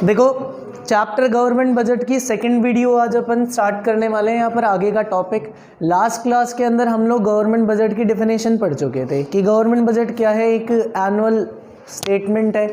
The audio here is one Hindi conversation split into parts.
देखो चैप्टर गवर्नमेंट बजट की सेकंड वीडियो आज अपन स्टार्ट करने वाले हैं। यहाँ पर आगे का टॉपिक, लास्ट क्लास के अंदर हम लोग गवर्नमेंट बजट की डेफिनेशन पढ़ चुके थे कि गवर्नमेंट बजट क्या है। एक एनुअल स्टेटमेंट है,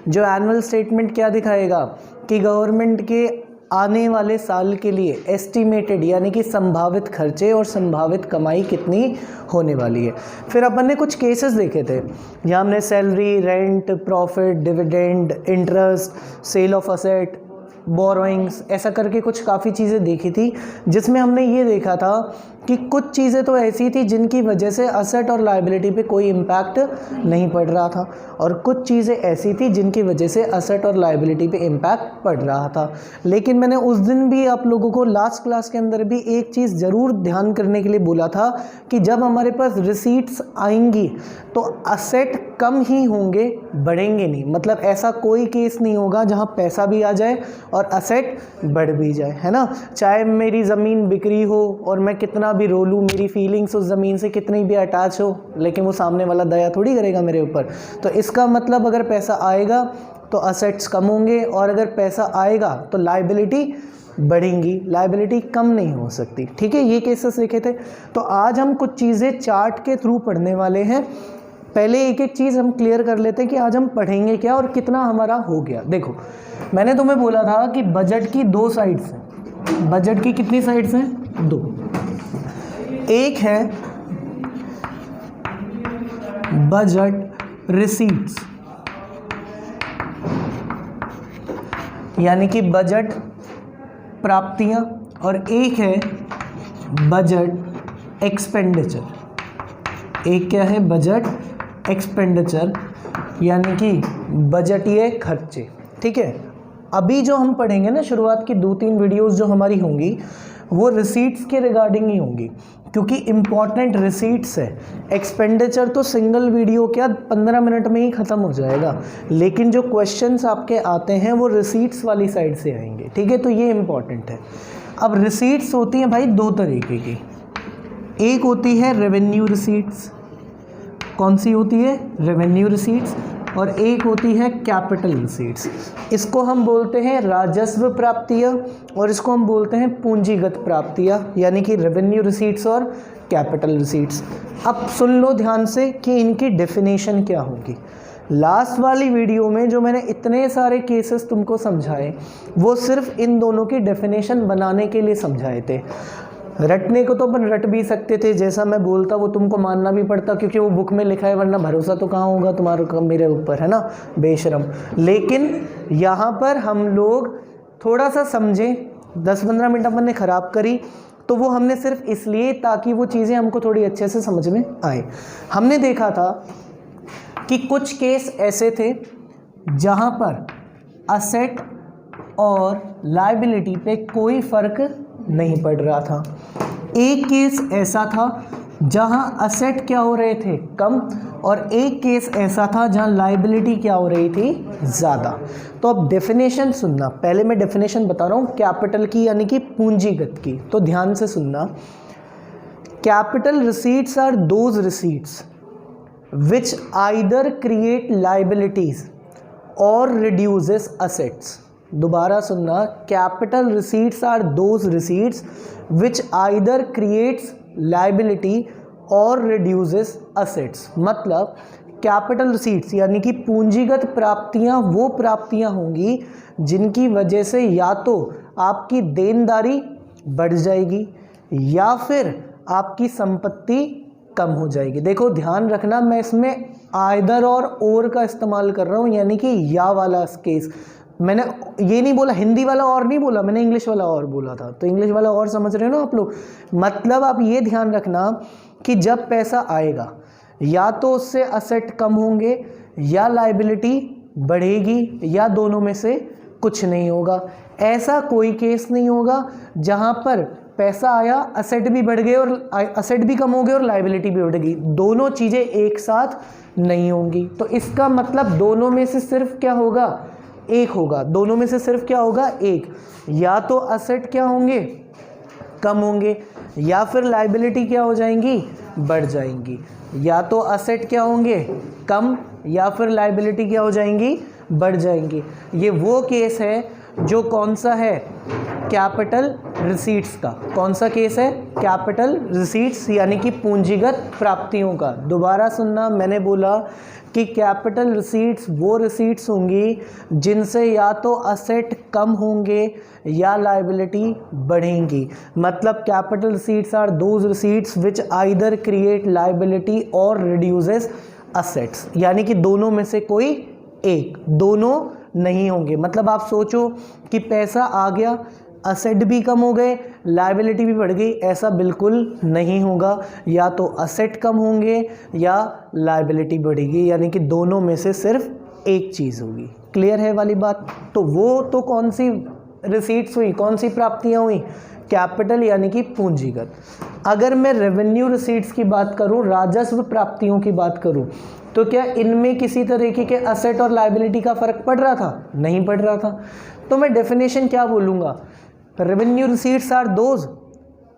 जो एनुअल स्टेटमेंट क्या दिखाएगा कि गवर्नमेंट के आने वाले साल के लिए एस्टिमेटेड यानी कि संभावित खर्चे और संभावित कमाई कितनी होने वाली है। फिर अपन ने कुछ केसेस देखे थे जहाँ हमने salary, rent, profit, dividend, interest, sale of asset, borrowings, ऐसा करके कुछ काफ़ी चीज़ें देखी थी, जिसमें हमने ये देखा था कि कुछ चीज़ें तो ऐसी थी जिनकी वजह से असेट और लायबिलिटी पे कोई इम्पैक्ट नहीं पड़ रहा था, और कुछ चीज़ें ऐसी थी जिनकी वजह से असेट और लायबिलिटी पे इम्पैक्ट पड़ रहा था। लेकिन मैंने उस दिन भी आप लोगों को लास्ट क्लास के अंदर भी एक चीज़ ज़रूर ध्यान करने के लिए बोला था कि जब हमारे पास रिसीट्स आएंगी तो असेट कम ही होंगे, बढ़ेंगे नहीं। मतलब ऐसा कोई केस नहीं होगा जहाँ पैसा भी आ जाए और असेट बढ़ भी जाए, है ना। चाहे मेरी ज़मीन बिक्री हो और मैं कितना भी रो लूँ, मेरी फीलिंग्स उस ज़मीन से कितनी भी अटैच हो, लेकिन वो सामने वाला दया थोड़ी करेगा मेरे ऊपर। तो इसका मतलब अगर पैसा आएगा तो असेट्स कम होंगे, और अगर पैसा आएगा तो लायबिलिटी बढ़ेंगी, लायबिलिटी कम नहीं हो सकती। ठीक है, ये केसेस देखे थे। तो आज हम कुछ चीज़ें चार्ट के थ्रू पढ़ने वाले हैं। पहले एक एक चीज़ हम क्लियर कर लेते हैं कि आज हम पढ़ेंगे क्या और कितना हमारा हो गया। देखो, मैंने तुम्हें बोला था कि बजट की दो साइड्स हैं। बजट की कितनी साइड्स हैं? दो। एक है बजट रिसीट्स, यानी कि बजट प्राप्तियां, और एक है बजट एक्सपेंडिचर। एक क्या है? बजट एक्सपेंडिचर, यानी कि बजटीय खर्चे। ठीक है, अभी जो हम पढ़ेंगे ना, शुरुआत की 2-3 वीडियोस जो हमारी होंगी वो रिसीट्स के रिगार्डिंग ही होंगी, क्योंकि इम्पॉर्टेंट रिसीट्स है। एक्सपेंडिचर तो सिंगल वीडियो क्या 15 मिनट में ही ख़त्म हो जाएगा, लेकिन जो क्वेश्चंस आपके आते हैं वो रिसीट्स वाली साइड से आएंगे। ठीक है, तो ये इम्पॉर्टेंट है। अब रिसीट्स होती हैं भाई दो तरीके की। एक होती है रेवेन्यू रिसीट्स। कौन सी होती है? Revenue receipts. और एक होती है कैपिटल रिसीट्स। इसको हम बोलते हैं राजस्व प्राप्तियाँ, और इसको हम बोलते हैं पूंजीगत प्राप्तियाँ, यानी कि रेवेन्यू रिसीट्स और कैपिटल रिसीट्स। अब सुन लो ध्यान से कि इनकी डेफिनेशन क्या होगी। लास्ट वाली वीडियो में जो मैंने इतने सारे केसेस तुमको समझाए, वो सिर्फ इन दोनों की डेफिनेशन बनाने के लिए समझाए थे। रटने को तो अपन रट भी सकते थे, जैसा मैं बोलता वो तुमको मानना भी पड़ता, क्योंकि वो बुक में लिखा है, वरना भरोसा तो कहाँ होगा तुम्हारा मेरे ऊपर, है ना, बेशरम। लेकिन यहाँ पर हम लोग थोड़ा सा समझें, 10-15 मिनट अपन ने ख़राब करी तो वो हमने सिर्फ इसलिए ताकि वो चीज़ें हमको थोड़ी अच्छे से समझ में आए। हमने देखा था कि कुछ केस ऐसे थे जहाँ पर असेट और लायबिलिटी पे कोई फ़र्क नहीं पड़ रहा था। एक केस ऐसा था जहां असेट क्या हो रहे थे? कम, और एक केस ऐसा था जहां लायबिलिटी क्या हो रही थी? ज़्यादा। तो अब डेफिनेशन सुनना, पहले मैं डेफिनेशन बता रहा हूं कैपिटल की, यानी कि पूंजीगत की, तो ध्यान से सुनना। Capital receipts are those receipts which either create liabilities और रिड्यूसेस असेट्स। दोबारा सुनना, capital receipts are those receipts which either creates liability और रिड्यूसेस असेट्स। मतलब कैपिटल रिसीट्स यानी कि पूंजीगत प्राप्तियां वो प्राप्तियां होंगी जिनकी वजह से या तो आपकी देनदारी बढ़ जाएगी या फिर आपकी संपत्ति कम हो जाएगी। देखो ध्यान रखना, मैं इसमें आइदर और का इस्तेमाल कर रहा हूँ, यानी कि या वाला केस। मैंने ये नहीं बोला, हिंदी वाला और नहीं बोला, मैंने इंग्लिश वाला और बोला था, तो इंग्लिश वाला और समझ रहे हो ना आप लोग। मतलब आप ये ध्यान रखना कि जब पैसा आएगा या तो उससे असेट कम होंगे या लायबिलिटी बढ़ेगी, या दोनों में से कुछ नहीं होगा। ऐसा कोई केस नहीं होगा जहाँ पर पैसा आया, असेट भी बढ़ गए और असेट भी कम हो गए और लायबिलिटी भी बढ़ गई। दोनों चीज़ें एक साथ नहीं होंगी। तो इसका मतलब दोनों में से सिर्फ क्या होगा? एक होगा। दोनों में से सिर्फ क्या होगा? एक। या तो असेट क्या होंगे? कम होंगे, या फिर लायबिलिटी क्या हो जाएंगी? बढ़ जाएंगी। या तो असेट क्या होंगे? कम, या फिर लायबिलिटी क्या हो जाएंगी? बढ़ जाएंगी। ये वो केस है जो कौन सा है, कैपिटल रिसीट्स का। कौन सा केस है, कैपिटल रिसीट्स यानी कि पूंजीगत प्राप्तियों का। दोबारा सुनना, मैंने बोला कि कैपिटल रिसीट्स वो रिसीट्स होंगी जिनसे या तो असेट कम होंगे या लायबिलिटी बढ़ेंगी। मतलब capital receipts are those receipts which either create liability और रिड्यूसेस असेट्स, यानी कि दोनों में से कोई एक, दोनों नहीं होंगे। मतलब आप सोचो कि पैसा आ गया, असेट भी कम हो गए, लायबिलिटी भी बढ़ गई, ऐसा बिल्कुल नहीं होगा। या तो असेट कम होंगे या लायबिलिटी बढ़ेगी, यानी कि दोनों में से सिर्फ एक चीज़ होगी। क्लियर है वाली बात। तो वो तो कौन सी रिसीट्स हुई, कौन सी प्राप्तियां हुई, कैपिटल यानी कि पूंजीगत। अगर मैं रेवेन्यू रिसीट्स की बात करूं, राजस्व प्राप्तियों की बात करूं, तो क्या इनमें किसी तरीके के असेट और लायबिलिटी का फर्क पड़ रहा था? नहीं पड़ रहा था। तो मैं डेफिनेशन क्या बोलूँगा, revenue receipts are those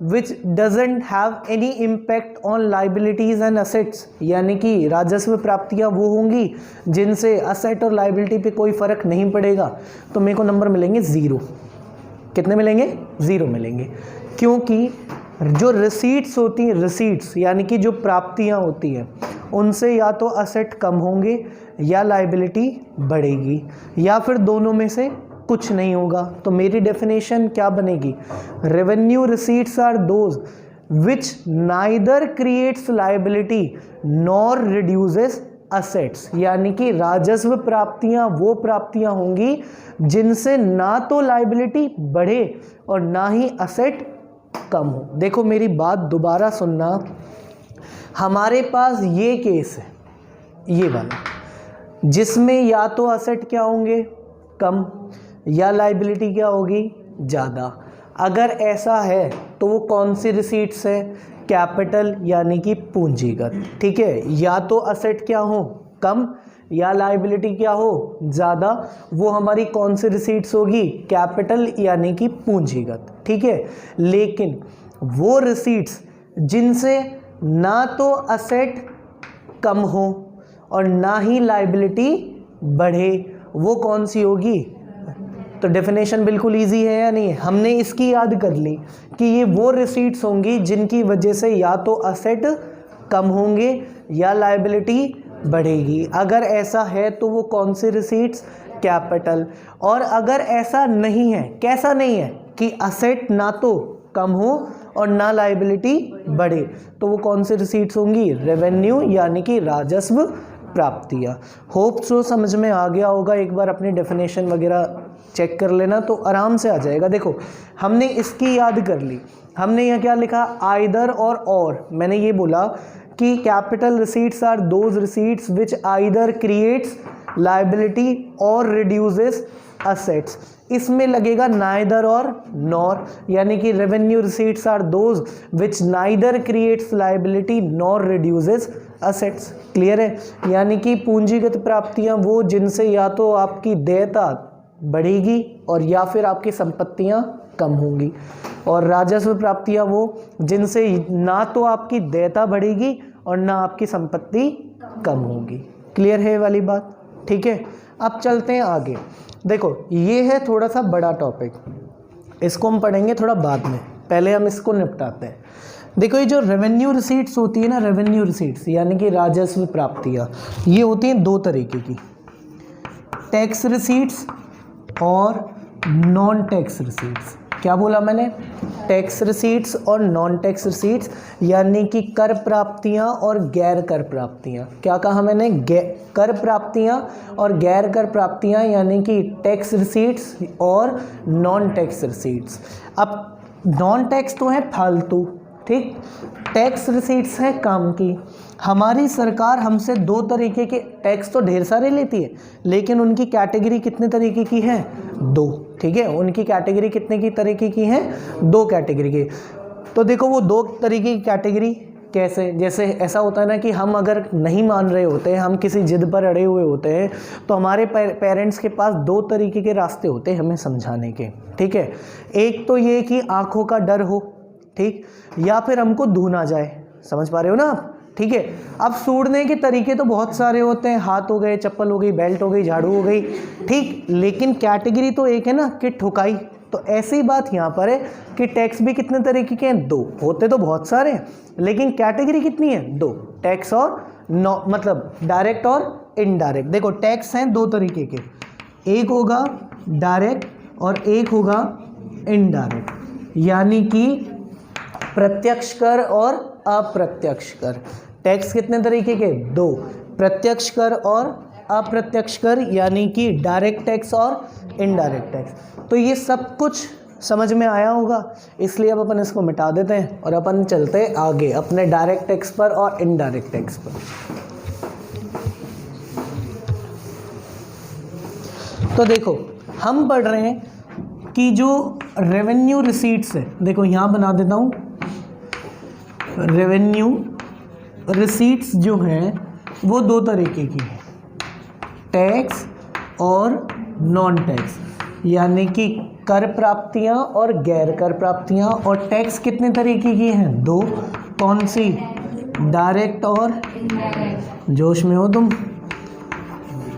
which doesn't have any impact on liabilities and assets, यानी कि राजस्व प्राप्तियाँ वो होंगी जिनसे असेट और लाइबिलिटी पे कोई फ़र्क नहीं पड़ेगा। तो मेरे को नंबर मिलेंगे 0। कितने मिलेंगे? 0 मिलेंगे। क्योंकि जो रिसीट्स होती हैं, रिसीट्स यानी कि जो प्राप्तियाँ होती हैं, उनसे या तो असेट कम होंगे या लाइबिलिटी बढ़ेगी, या फिर दोनों में से कुछ नहीं होगा। तो मेरी डेफिनेशन क्या बनेगी, revenue receipts are those which neither creates liability nor reduces assets, यानी कि राजस्व प्राप्तियां वो प्राप्तियां होंगी जिनसे ना तो लायबिलिटी बढ़े और ना ही असेट कम हो। देखो मेरी बात दोबारा सुनना, हमारे पास ये केस है, ये वाला, जिसमें या तो असेट क्या होंगे, कम, या लायबिलिटी क्या होगी, ज़्यादा। अगर ऐसा है तो वो कौन सी रिसीट्स है, कैपिटल यानी कि पूंजीगत। ठीक है, या तो असेट क्या हो, कम, या लायबिलिटी क्या हो, ज़्यादा, वो हमारी कौन सी रिसीट्स होगी, कैपिटल यानी कि पूंजीगत। ठीक है, लेकिन वो रिसीट्स जिनसे ना तो असेट कम हो और ना ही लायबिलिटी बढ़े, वो कौन सी होगी। तो डेफिनेशन बिल्कुल इजी है या नहीं, हमने इसकी याद कर ली कि ये वो रिसीट्स होंगी जिनकी वजह से या तो असेट कम होंगे या लायबिलिटी बढ़ेगी। अगर ऐसा है तो वो कौन सी रिसीट्स, कैपिटल। और अगर ऐसा नहीं है, कैसा नहीं है, कि असेट ना तो कम हो और ना लायबिलिटी बढ़े, तो वो कौन सी रिसीट्स होंगी, रेवेन्यू यानी कि राजस्व प्राप्तियाँ। होप सो समझ में आ गया होगा। एक बार अपनी डेफिनेशन वगैरह चेक कर लेना तो आराम से आ जाएगा। देखो हमने इसकी याद कर ली, हमने यहाँ क्या लिखा, आइदर और मैंने ये बोला कि capital receipts are those receipts which either creates liability और रिड्यूसेस असेट्स। इसमें लगेगा नाइदर और नॉर, यानी कि revenue receipts are those which neither creates liability nor reduces assets. Clear है, यानी कि पूंजीगत प्राप्तियां वो जिनसे या तो आपकी देयता बढ़ेगी और या फिर आपकी संपत्तियां कम होंगी, और राजस्व प्राप्तियां वो जिनसे ना तो आपकी देयता बढ़ेगी और ना आपकी संपत्ति कम होगी। क्लियर है वाली बात। ठीक है, अब चलते हैं आगे। देखो ये है थोड़ा सा बड़ा टॉपिक, इसको हम पढ़ेंगे थोड़ा बाद में, पहले हम इसको निपटाते हैं। देखो ये जो रेवेन्यू रिसीट्स होती है ना, रेवेन्यू रिसीट्स यानी कि राजस्व प्राप्तियाँ, ये होती हैं दो तरीके की, टैक्स रिसीट्स और नॉन टैक्स रिसीट्स। क्या बोला मैंने, टैक्स रिसीट्स और नॉन टैक्स रिसीट्स, यानी कि कर प्राप्तियां और गैर कर प्राप्तियां। क्या कहा मैंने, कर प्राप्तियां और गैर कर प्राप्तियां, यानी कि टैक्स रिसीट्स और नॉन टैक्स रिसीट्स। अब नॉन टैक्स तो है फालतू, ठीक, टैक्स रिसीट्स है काम की। हमारी सरकार हमसे दो तरीके के टैक्स तो ढेर सारे लेती है, लेकिन उनकी कैटेगरी कितने तरीके की है, दो। ठीक है, उनकी कैटेगरी कितने की तरीके की है, दो कैटेगरी की। तो देखो वो दो तरीके की कैटेगरी कैसे, जैसे ऐसा होता है ना कि हम अगर नहीं मान रहे होते हैं, हम किसी जिद पर अड़े हुए होते हैं, तो हमारे पेरेंट्स के पास दो तरीके के रास्ते होते हैं हमें समझाने के। ठीक है, एक तो ये कि आंखों का डर हो, ठीक, या फिर हमको धुना जाए। समझ पा रहे हो ना आप, ठीक है। अब सूढ़ने के तरीके तो बहुत सारे होते हैं, हाथ हो गए, चप्पल हो गई, बेल्ट हो गई, झाड़ू हो गई, ठीक, लेकिन कैटेगरी तो एक है ना कि ठुकाई। तो ऐसी बात यहाँ पर है कि टैक्स भी कितने तरीके के हैं, 2, होते तो बहुत सारे हैं लेकिन कैटेगरी कितनी है, 2, टैक्स और मतलब डायरेक्ट और इनडायरेक्ट। देखो टैक्स हैं 2 तरीके के, एक होगा डायरेक्ट और एक होगा इनडायरेक्ट, यानी कि प्रत्यक्ष कर और अप्रत्यक्ष कर। टैक्स कितने तरीके के, 2, प्रत्यक्ष कर और अप्रत्यक्ष कर, यानी कि डायरेक्ट टैक्स और इनडायरेक्ट टैक्स। तो ये सब कुछ समझ में आया होगा, इसलिए अब अपन इसको मिटा देते हैं और अपन चलते हैं आगे अपने डायरेक्ट टैक्स पर और इनडायरेक्ट टैक्स पर। तो देखो हम पढ़ रहे हैं कि जो रेवेन्यू रिसीट्स है, देखो यहाँ बना देता हूँ, रेवेन्यू रिसीट्स जो हैं वो 2 तरीके की है, टैक्स और नॉन टैक्स, यानी कि कर प्राप्तियां और गैर कर प्राप्तियां। और टैक्स कितने तरीके की हैं, 2, कौन सी, डायरेक्ट और, जोश में हो तुम,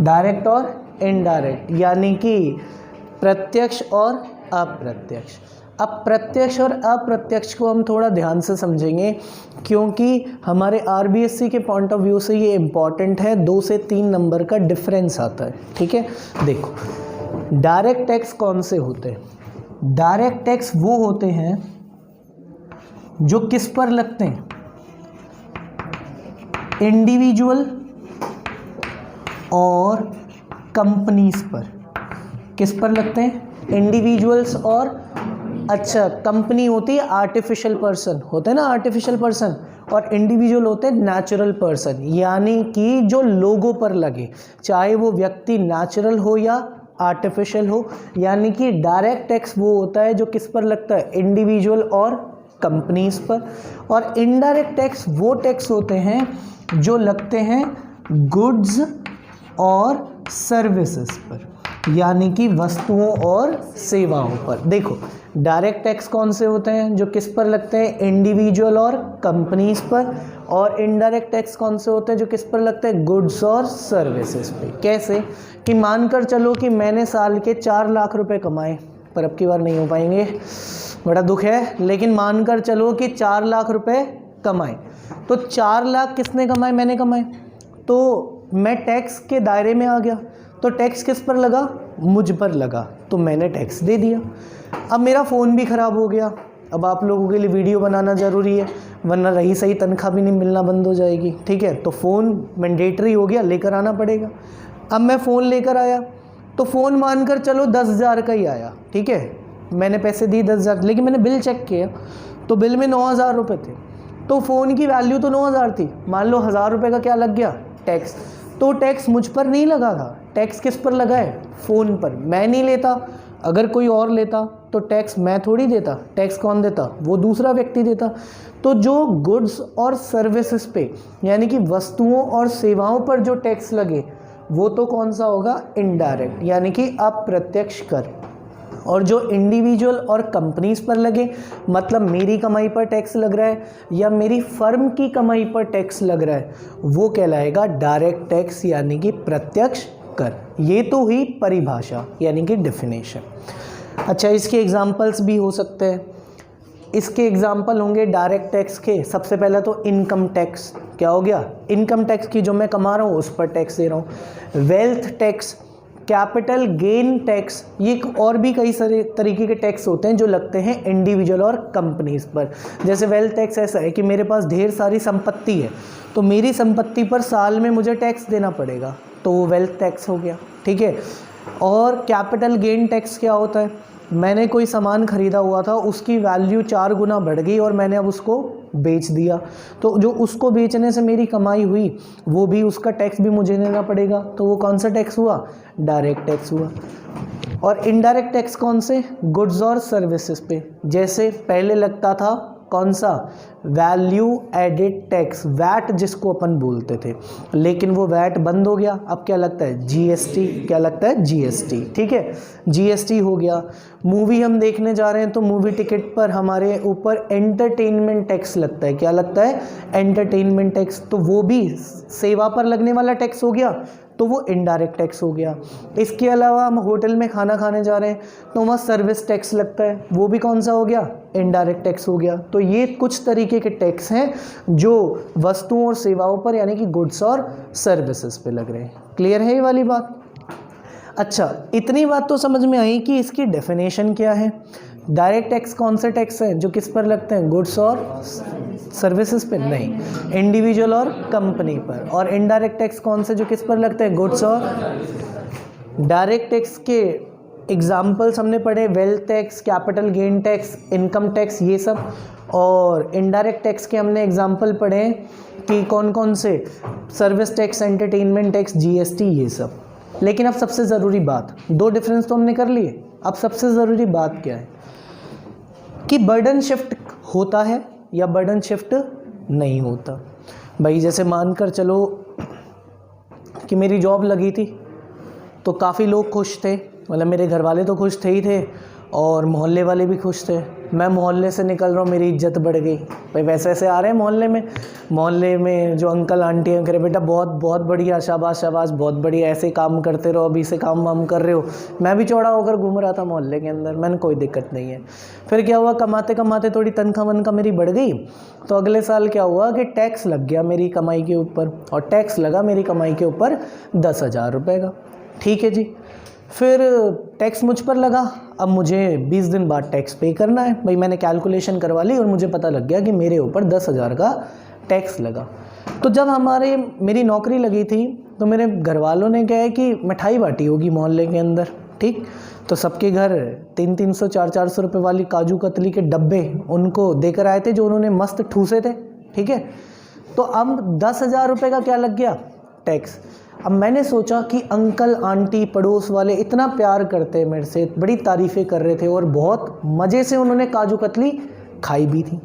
डायरेक्ट और इनडायरेक्ट, यानी कि प्रत्यक्ष और अप्रत्यक्ष। अब प्रत्यक्ष और अप्रत्यक्ष को हम थोड़ा ध्यान से समझेंगे क्योंकि हमारे आरबीएससी के पॉइंट ऑफ व्यू से ये इम्पॉर्टेंट है, 2 से 3 नंबर का डिफरेंस आता है, ठीक है। देखो डायरेक्ट टैक्स कौन से होते हैं, डायरेक्ट टैक्स वो होते हैं जो किस पर लगते हैं, इंडिविजुअल और कंपनीज पर। किस पर लगते हैं, इंडिविजुअल्स और, अच्छा कंपनी होती है आर्टिफिशियल पर्सन, होते हैं ना आर्टिफिशियल पर्सन, और इंडिविजुअल होते हैं नेचुरल पर्सन, यानी कि जो लोगों पर लगे, चाहे वो व्यक्ति नेचुरल हो या आर्टिफिशियल हो। यानी कि डायरेक्ट टैक्स वो होता है जो किस पर लगता है, इंडिविजुअल और कंपनीज पर। और इनडायरेक्ट टैक्स वो टैक्स होते हैं जो लगते हैं गुड्स और सर्विसेज पर, यानी कि वस्तुओं और सेवाओं पर। देखो डायरेक्ट टैक्स कौन से होते हैं, जो किस पर लगते हैं, इंडिविजुअल और कंपनीज पर। और इनडायरेक्ट टैक्स कौन से होते हैं, जो किस पर लगते हैं, गुड्स और सर्विसेज पे। कैसे कि मानकर चलो कि मैंने साल के 4 लाख रुपए कमाए, पर अब की बार नहीं हो पाएंगे, बड़ा दुख है, लेकिन मानकर चलो कि 4 लाख रुपए कमाए, तो 4 लाख किसने कमाए, मैंने कमाए, तो मैं टैक्स के दायरे में आ गया। तो टैक्स किस पर लगा, मुझ पर लगा, तो मैंने टैक्स दे दिया। अब मेरा फ़ोन भी ख़राब हो गया, अब आप लोगों के लिए वीडियो बनाना ज़रूरी है, वरना रही सही तनख्वाह भी नहीं मिलना बंद हो जाएगी, ठीक है। तो फ़ोन मैंडेटरी हो गया, लेकर आना पड़ेगा। अब मैं फ़ोन लेकर आया, तो फ़ोन मानकर चलो 10,000 का ही आया, ठीक है, मैंने पैसे दिए 10,000, लेकिन मैंने बिल चेक किया तो बिल में 9,000 रुपये थे। तो फ़ोन की वैल्यू तो 9,000 थी, मान लो 1,000 रुपये का क्या लग गया, टैक्स। तो टैक्स मुझ पर नहीं लगा था, टैक्स किस पर लगा है, फ़ोन पर। मैं नहीं लेता, अगर कोई और लेता तो टैक्स मैं थोड़ी देता, टैक्स कौन देता, वो दूसरा व्यक्ति देता। तो जो गुड्स और सर्विसेज पे, यानी कि वस्तुओं और सेवाओं पर जो टैक्स लगे वो तो कौन सा होगा, इनडायरेक्ट, यानी कि अप्रत्यक्ष कर। और जो इंडिविजुअल और कंपनीज पर लगे, मतलब मेरी कमाई पर टैक्स लग रहा है या मेरी फर्म की कमाई पर टैक्स लग रहा है, वो कहलाएगा डायरेक्ट टैक्स, यानी कि प्रत्यक्ष कर। ये तो हुई परिभाषा, यानी कि डेफिनेशन। अच्छा, इसके एग्जांपल्स भी हो सकते हैं। इसके एग्जांपल होंगे डायरेक्ट टैक्स के, सबसे पहला तो इनकम टैक्स। क्या हो गया, इनकम टैक्स की जो मैं कमा रहा हूँ उस पर टैक्स दे रहा हूँ। Wealth tax, capital gain tax, ये और भी कई सारे तरीके के टैक्स होते हैं जो लगते हैं इंडिविजुअल और कंपनीज पर। जैसे वेल्थ टैक्स ऐसा है कि मेरे पास ढेर सारी संपत्ति है, तो मेरी संपत्ति पर साल में मुझे टैक्स देना पड़ेगा, तो वो वेल्थ टैक्स हो गया, ठीक है। और कैपिटल गेन टैक्स क्या होता है, मैंने कोई सामान ख़रीदा हुआ था, उसकी वैल्यू 4 गुना बढ़ गई और मैंने अब उसको बेच दिया, तो जो उसको बेचने से मेरी कमाई हुई वो भी, उसका टैक्स भी मुझे देना पड़ेगा, तो वो कौन सा टैक्स हुआ, डायरेक्ट टैक्स हुआ। और इनडायरेक्ट टैक्स कौन से, गुड्स और सर्विसेज पे। जैसे पहले लगता था कौन सा, वैल्यू एडेड टैक्स, वैट जिसको अपन बोलते थे, लेकिन वो वैट बंद हो गया। अब क्या लगता है, जीएसटी। क्या लगता है, जीएसटी। ठीक है, जीएसटी हो गया। मूवी हम देखने जा रहे हैं तो मूवी टिकट पर हमारे ऊपर एंटरटेनमेंट टैक्स लगता है। क्या लगता है, एंटरटेनमेंट टैक्स। तो वो भी सेवा पर लगने वाला टैक्स हो गया, तो वो इनडायरेक्ट टैक्स हो गया। इसके अलावा हम होटल में खाना खाने जा रहे हैं तो वहाँ सर्विस टैक्स लगता है, वो भी कौन सा हो गया, इनडायरेक्ट टैक्स हो गया। तो ये कुछ तरीके के टैक्स हैं जो वस्तुओं और सेवाओं पर यानी कि गुड्स और सर्विसेज पे लग रहे हैं। क्लियर है ये वाली बात। अच्छा, इतनी बात तो समझ में आई कि इसकी डेफिनेशन क्या है। डायरेक्ट टैक्स कौन से टैक्स हैं जो किस पर लगते हैं, गुड्स और सर्विसेज पे, नहीं, इंडिविजुअल और कंपनी पर। और इनडायरेक्ट टैक्स कौन से जो किस पर लगते हैं, गुड्स और। डायरेक्ट टैक्स के एग्जाम्पल्स हमने पढ़े, wealth tax, capital gain tax, income tax, ये सब। और इनडायरेक्ट टैक्स के हमने एग्जाम्पल पढ़े कि कौन कौन से, service tax, entertainment tax, GST, ये सब। लेकिन अब सबसे ज़रूरी बात, दो डिफरेंस तो हमने कर लिए, अब सबसे ज़रूरी बात क्या है कि बर्डन शिफ्ट होता है या बर्डन शिफ्ट नहीं होता। भाई जैसे मानकर चलो कि मेरी जॉब लगी थी तो काफ़ी लोग खुश थे, मतलब मेरे घर वाले तो खुश थे ही थे और मोहल्ले वाले भी खुश थे। मैं मोहल्ले से निकल रहा हूँ, मेरी इज्जत बढ़ गई। भाई वैसे ऐसे आ रहे हैं मोहल्ले में जो अंकल आंटी हैं, कह रहे बेटा बहुत बहुत बढ़िया, शाबाश शाबाश, बहुत बढ़िया, ऐसे काम करते रहो, अभी से काम वाम कर रहे हो। मैं भी चौड़ा होकर घूम रहा था मोहल्ले के अंदर, मैंने कोई दिक्कत नहीं है। फिर क्या हुआ, कमाते कमाते थोड़ी तनख्वाह वनख्वाह मेरी बढ़ गई, तो अगले साल क्या हुआ कि टैक्स लग गया मेरी कमाई के ऊपर, और टैक्स लगा मेरी कमाई के ऊपर 10,000 रुपये का। ठीक है जी, फिर टैक्स मुझ पर लगा। अब मुझे 20 दिन बाद टैक्स पे करना है। भाई मैंने कैलकुलेशन करवा ली और मुझे पता लग गया कि मेरे ऊपर 10,000 का टैक्स लगा। तो जब मेरी नौकरी लगी थी तो मेरे घर वालों ने कहा है कि मिठाई बांटी होगी मोहल्ले के अंदर, ठीक। तो सबके घर 300-300, 400-400 रुपये वाली काजू कतली के डब्बे उनको देकर आए थे जो उन्होंने मस्त ठूसे थे, ठीक है। तो अब 10,000 रुपये का क्या लग गया, टैक्स। अब मैंने सोचा कि अंकल आंटी पड़ोस वाले इतना प्यार करते हैं मेरे से, बड़ी तारीफ़ें कर रहे थे और बहुत मज़े से उन्होंने काजू कतली खाई भी थी।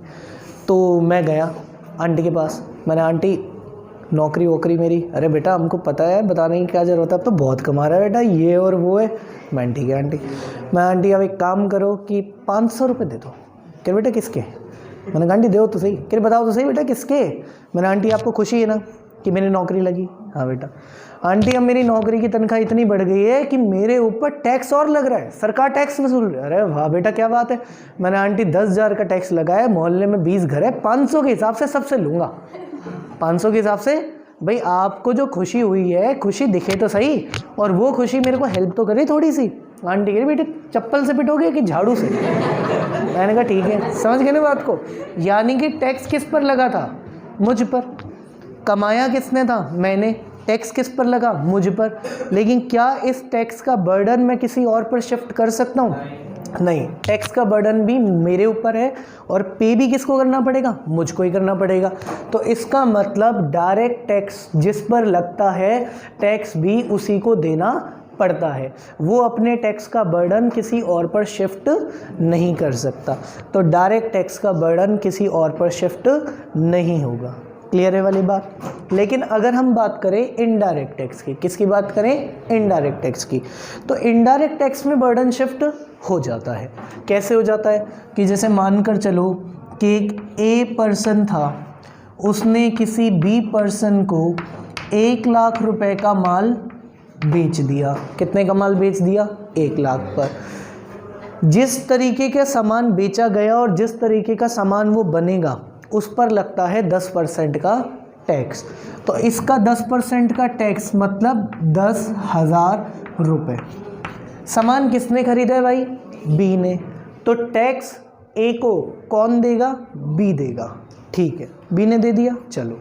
तो मैं गया आंटी के पास, मैंने आंटी नौकरी वोकरी मेरी, अरे बेटा हमको पता है, बताने की क्या ज़रूरत है, अब तो बहुत कमा रहा है बेटा, ये और वो है। मैं ठीक है आंटी। मैं आंटी अब एक काम करो कि 500 रुपये दे दो। कह बेटा किसके, मैंने कहा आंटी दो तो सही। कह बताओ तो सही बेटा किसके। मैंने आंटी आपको खुशी है ना कि मेरी नौकरी लगी। हाँ बेटा। आंटी अब मेरी नौकरी की तनख्वाह इतनी बढ़ गई है कि मेरे ऊपर टैक्स और लग रहा है, सरकार टैक्स वसूल रही है। अरे वाह बेटा क्या बात है। मैंने आंटी 10,000 का टैक्स लगाया, मोहल्ले में 20 घर है, 500 के हिसाब से सबसे लूँगा, 500 के हिसाब से। भाई आपको जो खुशी हुई है, खुशी दिखे तो सही, और वो खुशी मेरे को हेल्प तो करे थोड़ी सी। आंटी कह रही बेटे चप्पल से पिटोगे कि झाड़ू से। मैंने कहा ठीक है, समझ गए ना बात को। यानी कि टैक्स किस पर लगा था, मुझ पर। कमाया किसने था, मैंने। टैक्स किस पर लगा, मुझ पर। लेकिन क्या इस टैक्स का बर्डन मैं किसी और पर शिफ्ट कर सकता हूँ, नहीं। टैक्स का बर्डन भी मेरे ऊपर है और पे भी किसको करना पड़ेगा, मुझको ही करना पड़ेगा। तो इसका मतलब डायरेक्ट टैक्स जिस पर लगता है, टैक्स भी उसी को देना पड़ता है, वो अपने टैक्स का बर्डन किसी और पर शिफ्ट नहीं कर सकता। तो डायरेक्ट टैक्स का बर्डन किसी और पर शिफ्ट नहीं होगा। क्लियर है वाली बात। लेकिन अगर हम बात करें इनडायरेक्ट टैक्स की, किसकी बात करें, इनडायरेक्ट टैक्स की, तो इनडायरेक्ट टैक्स में बर्डन शिफ्ट हो जाता है। कैसे हो जाता है कि जैसे मानकर चलो कि एक ए पर्सन था, उसने किसी बी पर्सन को 1 लाख रुपए का माल बेच दिया। कितने का माल बेच दिया, 1 लाख पर। जिस तरीके का सामान बेचा गया और जिस तरीके का सामान वो बनेगा उस पर लगता है 10% का टैक्स। तो इसका 10% का टैक्स मतलब 10,000 रुपये। सामान किसने खरीदा है भाई, बी ने। तो टैक्स ए को कौन देगा, बी देगा। ठीक है, बी ने दे दिया। चलो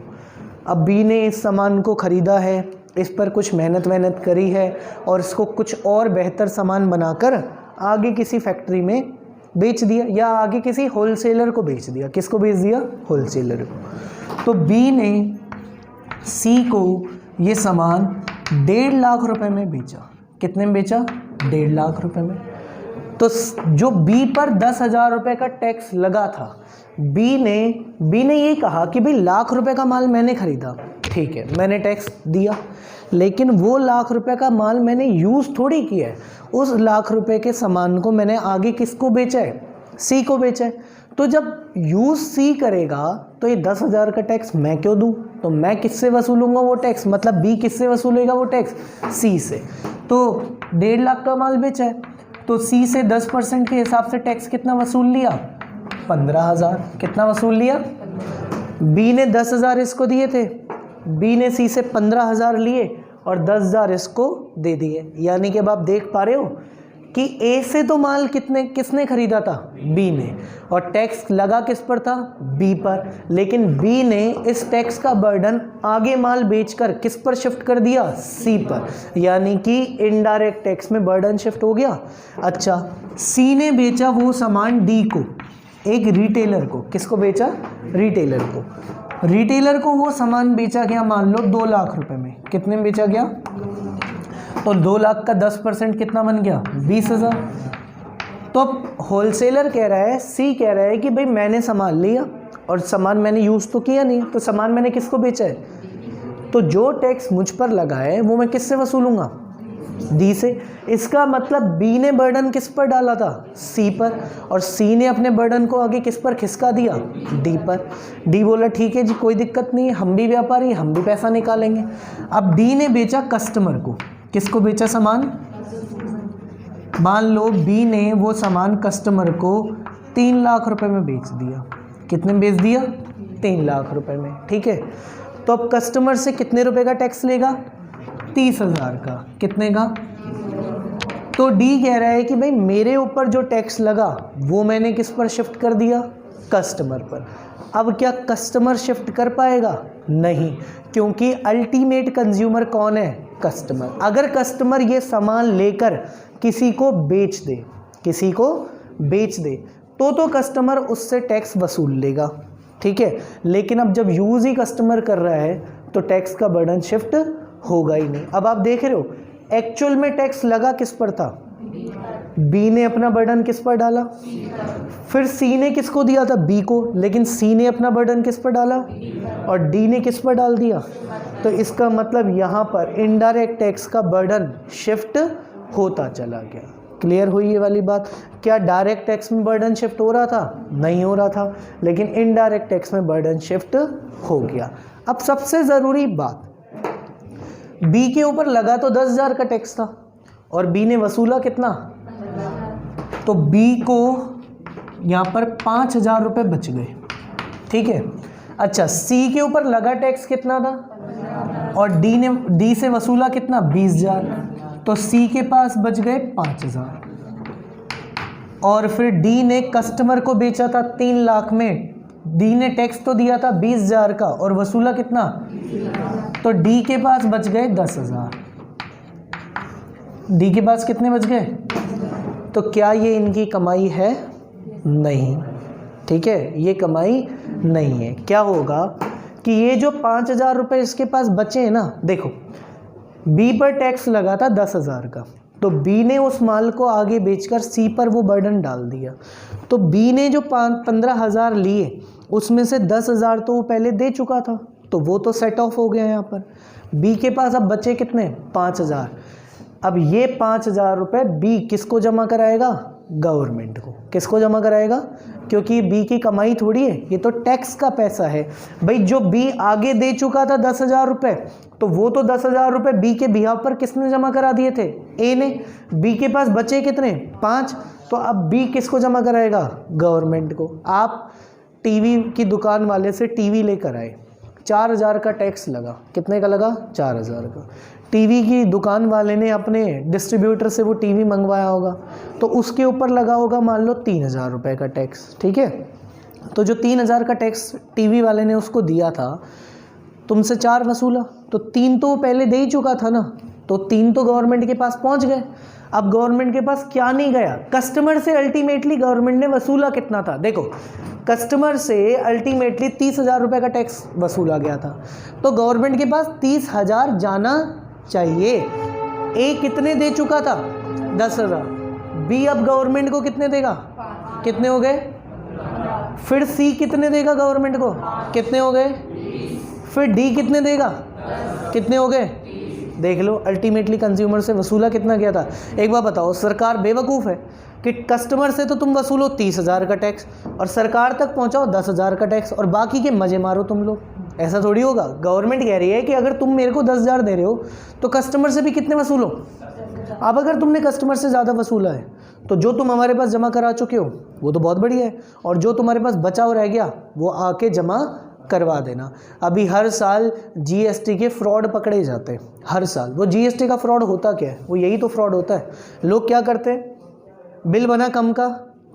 अब बी ने इस सामान को ख़रीदा है, इस पर कुछ मेहनत करी है और इसको कुछ और बेहतर सामान बनाकर आगे किसी फैक्ट्री में बेच दिया, या आगे किसी होलसेलर को बेच दिया। किसको बेच दिया, होलसेलर को। तो बी ने सी को ये सामान 1.5 लाख रुपए में बेचा। कितने में बेचा, 1.5 लाख रुपए में। तो जो बी पर 10,000 रुपये का टैक्स लगा था, बी ने ये कहा कि भाई लाख रुपए का माल मैंने खरीदा, ठीक है, मैंने टैक्स दिया, लेकिन वो लाख रुपए का माल मैंने यूज़ थोड़ी किया है। उस लाख रुपए के सामान को मैंने आगे किसको बेचा है? सी को बेचा है। तो जब यूज़ सी करेगा तो ये 10,000 का टैक्स मैं क्यों दूँ? तो मैं किससे वसूलूंगा वो टैक्स? मतलब बी किससे वसूलेगा वो टैक्स? सी से। तो 1.5 लाख का माल बेचा है, तो सी से 10% के हिसाब से टैक्स कितना वसूल लिया? 15,000। कितना वसूल लिया? बी ने 10,000 इसको दिए थे, बी ने सी से 15,000 लिए और 10,000 इसको दे दिए। यानी कि अब आप देख पा रहे हो कि ए से तो माल किसने खरीदा था? बी ने, और टैक्स लगा किस पर था? बी पर। लेकिन बी ने इस टैक्स का बर्डन आगे माल बेचकर किस पर शिफ्ट कर दिया? सी पर। यानी कि इनडायरेक्ट टैक्स में बर्डन शिफ्ट हो गया। अच्छा, सी ने बेचा वो सामान डी को, एक रिटेलर को। किसको बेचा? रिटेलर को। रिटेलर को वो सामान बेचा गया मान लो 2 लाख रुपए में। कितने में बेचा गया? तो 2 लाख का 10% कितना बन गया? 20,000। तो अब होलसेलर कह रहा है, सी कह रहा है कि भाई मैंने सामान लिया और सामान मैंने यूज़ तो किया नहीं, तो सामान मैंने किसको बेचा है? तो जो टैक्स मुझ पर लगा है वो मैं किससे वसूलूंगा? डी से। इसका मतलब बी ने बर्डन किस पर डाला था? सी पर, और सी ने अपने बर्डन को आगे किस पर खिसका दिया? डी पर। डी बोला ठीक है जी, कोई दिक्कत नहीं है, हम भी व्यापारी, हम भी पैसा निकालेंगे। अब डी ने बेचा कस्टमर को। किसको बेचा सामान? मान लो बी ने वो सामान कस्टमर को 3 लाख रुपए में बेच दिया। कितने में बेच दिया? 3 लाख रुपए में, ठीक है। तो अब कस्टमर से कितने रुपए का टैक्स लेगा? 30,000 का। कितने का? तो डी कह रहा है कि भाई मेरे ऊपर जो टैक्स लगा वो मैंने किस पर शिफ्ट कर दिया? कस्टमर पर। अब क्या कस्टमर शिफ्ट कर पाएगा? नहीं, क्योंकि अल्टीमेट कंज्यूमर कौन है? कस्टमर। अगर कस्टमर ये सामान लेकर किसी को बेच दे तो कस्टमर उससे टैक्स वसूल लेगा, ठीक है। लेकिन अब जब यूज़ ही कस्टमर कर रहा है तो टैक्स का बर्डन शिफ्ट होगा ही नहीं। अब आप देख रहे हो एक्चुअल में टैक्स लगा किस पर था? बी ने अपना बर्डन किस पर डाला? फिर सी ने किसको दिया था? बी को। लेकिन सी ने अपना बर्डन किस पर डाला? और डी ने किस पर डाल दिया? तो इसका मतलब यहाँ पर इनडायरेक्ट टैक्स का बर्डन शिफ्ट होता चला गया। क्लियर हुई ये वाली बात? क्या डायरेक्ट टैक्स में बर्डन शिफ्ट हो रहा था? नहीं हो रहा था, लेकिन इनडायरेक्ट टैक्स में बर्डन शिफ्ट हो गया। अब सबसे ज़रूरी बात, बी के ऊपर लगा तो 10,000 का टैक्स था और बी ने वसूला कितना? तो बी को यहाँ पर 5,000 रुपये बच गए, ठीक है। अच्छा, सी के ऊपर लगा टैक्स कितना था? और डी से वसूला कितना? 20,000। तो सी के पास बच गए 5,000। और फिर डी ने कस्टमर को बेचा था 3 लाख में, डी ने टैक्स तो दिया था 20,000 का और वसूला कितना? तो डी के पास बच गए 10,000। डी के पास कितने बच गए? तो क्या ये इनकी कमाई है? नहीं, ठीक है, ये कमाई नहीं है। क्या होगा कि ये जो 5,000 रुपये इसके पास बचे हैं ना, देखो बी पर टैक्स लगा था 10,000 का, तो बी ने उस माल को आगे बेचकर सी पर वो बर्डन डाल दिया। तो बी ने जो 15,000 लिए उसमें से 10,000 तो वो पहले दे चुका था, तो वो तो सेट ऑफ हो गया यहाँ पर। बी के पास अब बचे कितने? 5,000। अब ये 5,000 रुपये बी किसको जमा कराएगा? गवर्नमेंट को। किसको जमा कराएगा? क्योंकि बी की कमाई थोड़ी है, ये तो टैक्स का पैसा है भाई। जो बी आगे दे चुका था 10,000 रुपये, तो वो तो 10,000 रुपये बी के बिहाफ पर किसने जमा करा दिए थे? ए ने। बी के पास बचे कितने? 5। तो अब बी किसको जमा कराएगा? गवर्नमेंट को। आप टीवी की दुकान वाले से टीवी लेकर आए, 4,000 का टैक्स लगा। कितने का लगा? 4,000 का। टीवी की दुकान वाले ने अपने डिस्ट्रीब्यूटर से वो टीवी मंगवाया होगा, तो उसके ऊपर लगा होगा मान लो 3,000 रुपये का टैक्स, ठीक है। तो जो 3,000 का टैक्स टीवी वाले ने उसको दिया था, तुमसे 4 वसूला, तो 3 तो पहले दे ही चुका था ना, तो 3 तो गवर्नमेंट के पास पहुंच गए। अब गवर्नमेंट के पास क्या नहीं गया? कस्टमर से अल्टीमेटली गवर्नमेंट ने वसूला कितना था? देखो, कस्टमर से अल्टीमेटली 30,000 रुपये का टैक्स वसूला गया था, तो गवर्नमेंट के पास 30,000 जाना चाहिए। ए कितने दे चुका था? 10,000। बी अब गवर्नमेंट को कितने देगा, कितने हो गए, फिर सी कितने देगा गवर्नमेंट को, कितने हो गए, फिर डी कितने देगा, कितने हो गए। देख लो अल्टीमेटली कंज्यूमर से वसूला कितना गया था। एक बार बताओ, सरकार बेवकूफ़ है कि कस्टमर से तो तुम वसूलो 30,000 का टैक्स और सरकार तक पहुंचाओ 10,000 का टैक्स और बाकी के मजे मारो तुम लोग। ऐसा थोड़ी होगा। गवर्नमेंट कह रही है कि अगर तुम मेरे को 10,000 दे रहे हो तो कस्टमर से भी कितने वसूलो। अब अगर तुमने कस्टमर से ज़्यादा वसूला है तो जो तुम हमारे पास जमा करा चुके हो वो तो बहुत बढ़िया है, और जो तुम्हारे पास बचाव रह गया वो आके जमा करवा देना। अभी हर साल जीएसटी के फ्रॉड पकड़े जाते हैं, हर साल। वो जीएसटी का फ्रॉड होता क्या है, वो यही तो फ्रॉड होता है। लोग क्या करते हैं, बिल बना कम का,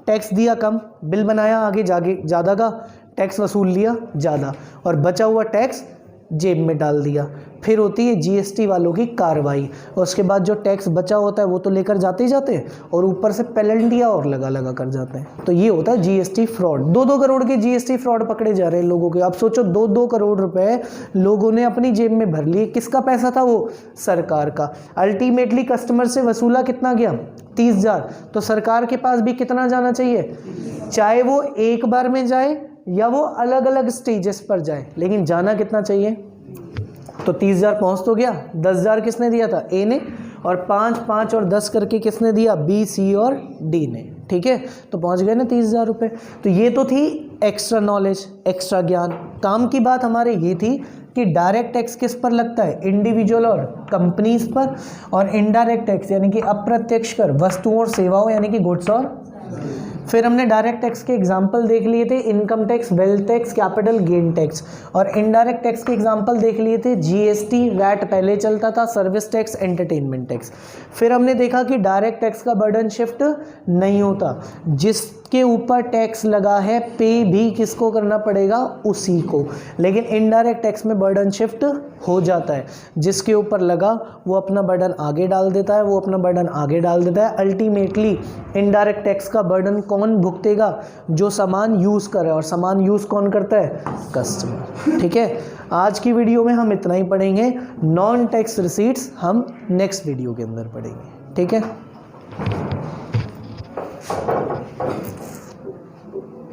टैक्स दिया कम, बिल बनाया आगे जागे ज़्यादा का, टैक्स वसूल लिया ज़्यादा, और बचा हुआ टैक्स जेब में डाल दिया। फिर होती है जीएसटी वालों की कार्रवाई, और उसके बाद जो टैक्स बचा होता है वो तो लेकर जाते ही जाते हैं और ऊपर से पेनल्टियाँ और लगा कर जाते हैं। तो ये होता है जीएसटी फ्रॉड। 2-2 करोड़ के जीएसटी फ्रॉड पकड़े जा रहे हैं लोगों के। आप सोचो 2-2 करोड़ रुपए लोगों ने अपनी जेब में भर लिए। किसका पैसा था वो, सरकार का। अल्टीमेटली कस्टमर से वसूला कितना गया, 30,000। तो सरकार के पास भी कितना जाना चाहिए, चाहे वो एक बार में जाए या वो अलग अलग स्टेजेस पर जाए, लेकिन जाना कितना चाहिए। तो 30,000 पहुँच तो गया, 10,000 किसने दिया था, ए ने, और 5 और 10 करके किसने दिया, बी, सी और डी ने। ठीक है, तो पहुँच गए ना 30,000 रुपये। तो ये तो थी एक्स्ट्रा नॉलेज, एक्स्ट्रा ज्ञान। काम की बात हमारे ये थी कि डायरेक्ट टैक्स किस पर लगता है, इंडिविजुअल और कंपनीज पर, और इनडायरेक्ट टैक्स यानी कि अप्रत्यक्ष कर वस्तुओं और सेवाओं यानी कि गुड्स और। फिर हमने डायरेक्ट टैक्स के एग्जाम्पल देख लिए थे, income tax, wealth tax, capital gain tax. और इनडायरेक्ट टैक्स के एग्जाम्पल देख लिए थे, जीएसटी, वैट पहले चलता था, सर्विस टैक्स, एंटरटेनमेंट टैक्स। फिर हमने देखा कि डायरेक्ट टैक्स का बर्डन शिफ्ट नहीं होता, जिसके ऊपर टैक्स लगा है पे भी किसको करना पड़ेगा, उसी को। लेकिन इनडायरेक्ट टैक्स में बर्डन शिफ्ट हो जाता है, जिसके ऊपर लगा वो अपना बर्डन आगे डाल देता है, वो अपना बर्डन आगे डाल देता है। अल्टीमेटली इनडायरेक्ट टैक्स का बर्डन कौन भुगतेगा, जो सामान यूज़ कर रहा है, और सामान यूज़ कौन करता है, कस्टमर। ठीक है, आज की वीडियो में हम इतना ही पढ़ेंगे। नॉन टैक्स रिसीट्स हम नेक्स्ट वीडियो के अंदर पढ़ेंगे। ठीक है।